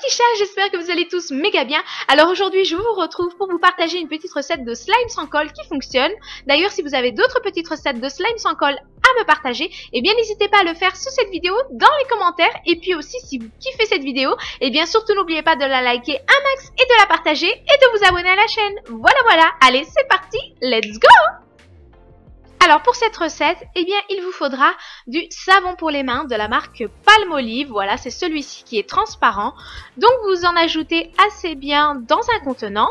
petits chats, j'espère que vous allez tous méga bien. Alors aujourd'hui, je vous retrouve pour vous partager une petite recette de slime sans colle qui fonctionne. D'ailleurs, si vous avez d'autres petites recettes de slime sans colle à me partager, eh bien n'hésitez pas à le faire sous cette vidéo dans les commentaires. Et puis aussi, si vous kiffez cette vidéo, eh bien surtout n'oubliez pas de la liker un max et de la partager et de vous abonner à la chaîne. Voilà, allez, c'est parti, let's go! Alors pour cette recette, eh bien il vous faudra du savon pour les mains de la marque Palmolive. Voilà, c'est celui-ci qui est transparent. Donc vous en ajoutez assez bien dans un contenant.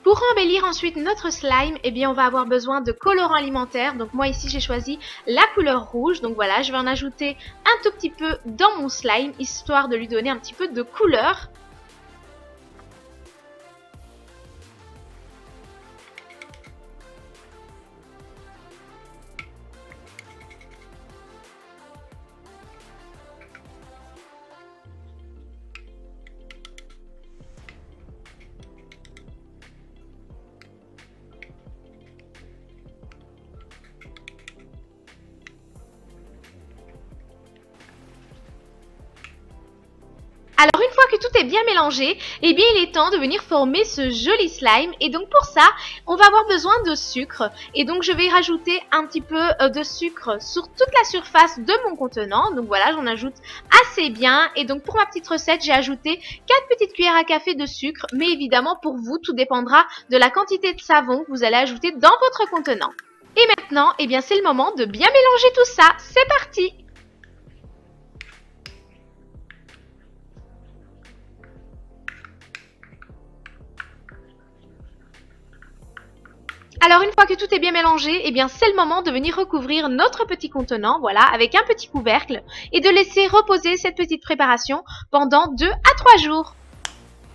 Pour embellir ensuite notre slime, eh bien on va avoir besoin de colorants alimentaires. Donc moi ici j'ai choisi la couleur rouge. Donc voilà, je vais en ajouter un tout petit peu dans mon slime, histoire de lui donner un petit peu de couleur. Alors une fois que tout est bien mélangé, eh bien il est temps de venir former ce joli slime. Et donc pour ça, on va avoir besoin de sucre. Et donc je vais rajouter un petit peu de sucre sur toute la surface de mon contenant. Donc voilà, j'en ajoute assez bien. Et donc pour ma petite recette, j'ai ajouté 4 petites cuillères à café de sucre. Mais évidemment pour vous, tout dépendra de la quantité de savon que vous allez ajouter dans votre contenant. Et maintenant, eh bien c'est le moment de bien mélanger tout ça. C'est parti! Alors une fois que tout est bien mélangé, eh bien c'est le moment de venir recouvrir notre petit contenant, voilà, avec un petit couvercle et de laisser reposer cette petite préparation pendant 2 à 3 jours.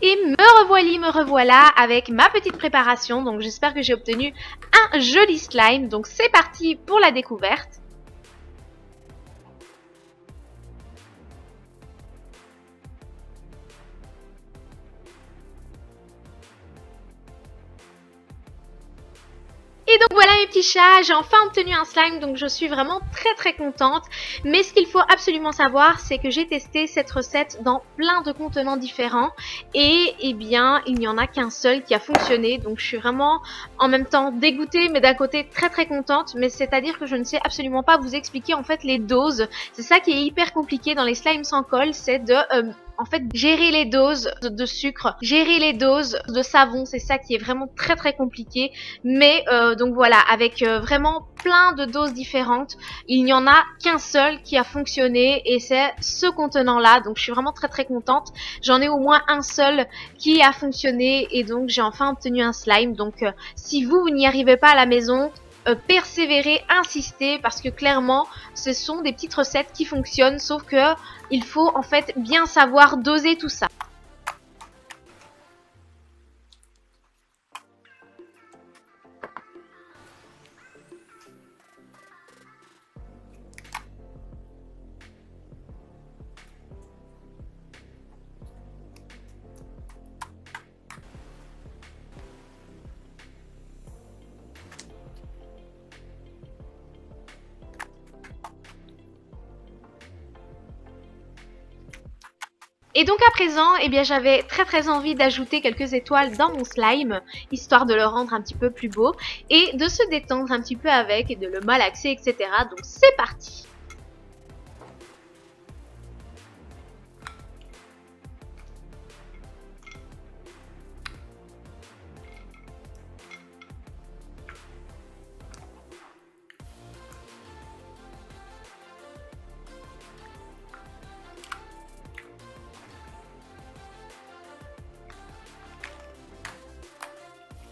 Et me revoilà avec ma petite préparation, donc j'espère que j'ai obtenu un joli slime, donc c'est parti pour la découverte. Et donc voilà mes petits chats, j'ai enfin obtenu un slime, donc je suis vraiment très contente. Mais ce qu'il faut absolument savoir, c'est que j'ai testé cette recette dans plein de contenants différents. Et eh bien, il n'y en a qu'un seul qui a fonctionné. Donc je suis vraiment en même temps dégoûtée, mais d'un côté très contente. Mais c'est-à-dire que je ne sais absolument pas vous expliquer en fait les doses. C'est ça qui est hyper compliqué dans les slimes sans colle, c'est de... en fait, gérer les doses de sucre, gérer les doses de savon, c'est ça qui est vraiment très compliqué. Mais donc voilà, avec vraiment plein de doses différentes, il n'y en a qu'un seul qui a fonctionné et c'est ce contenant-là. Donc je suis vraiment très contente. J'en ai au moins un seul qui a fonctionné et donc j'ai enfin obtenu un slime. Donc si vous n'y arrivez pas à la maison, persévérer, insister parce que clairement ce sont des petites recettes qui fonctionnent, sauf que il faut en fait bien savoir doser tout ça. Et donc à présent, eh bien j'avais très envie d'ajouter quelques étoiles dans mon slime, histoire de le rendre un petit peu plus beau et de se détendre un petit peu avec et de le malaxer, etc. Donc c'est parti!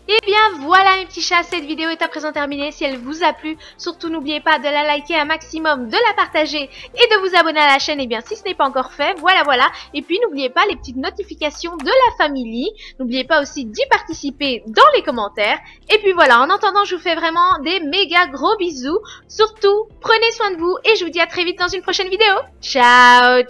Et bien voilà mes petits chats, cette vidéo est à présent terminée. Si elle vous a plu, surtout n'oubliez pas de la liker un maximum, de la partager et de vous abonner à la chaîne, et bien si ce n'est pas encore fait, voilà. Et puis n'oubliez pas les petites notifications de la famille. N'oubliez pas aussi d'y participer dans les commentaires. Et puis voilà, en attendant, je vous fais vraiment des méga gros bisous. Surtout, prenez soin de vous et je vous dis à très vite dans une prochaine vidéo. Ciao!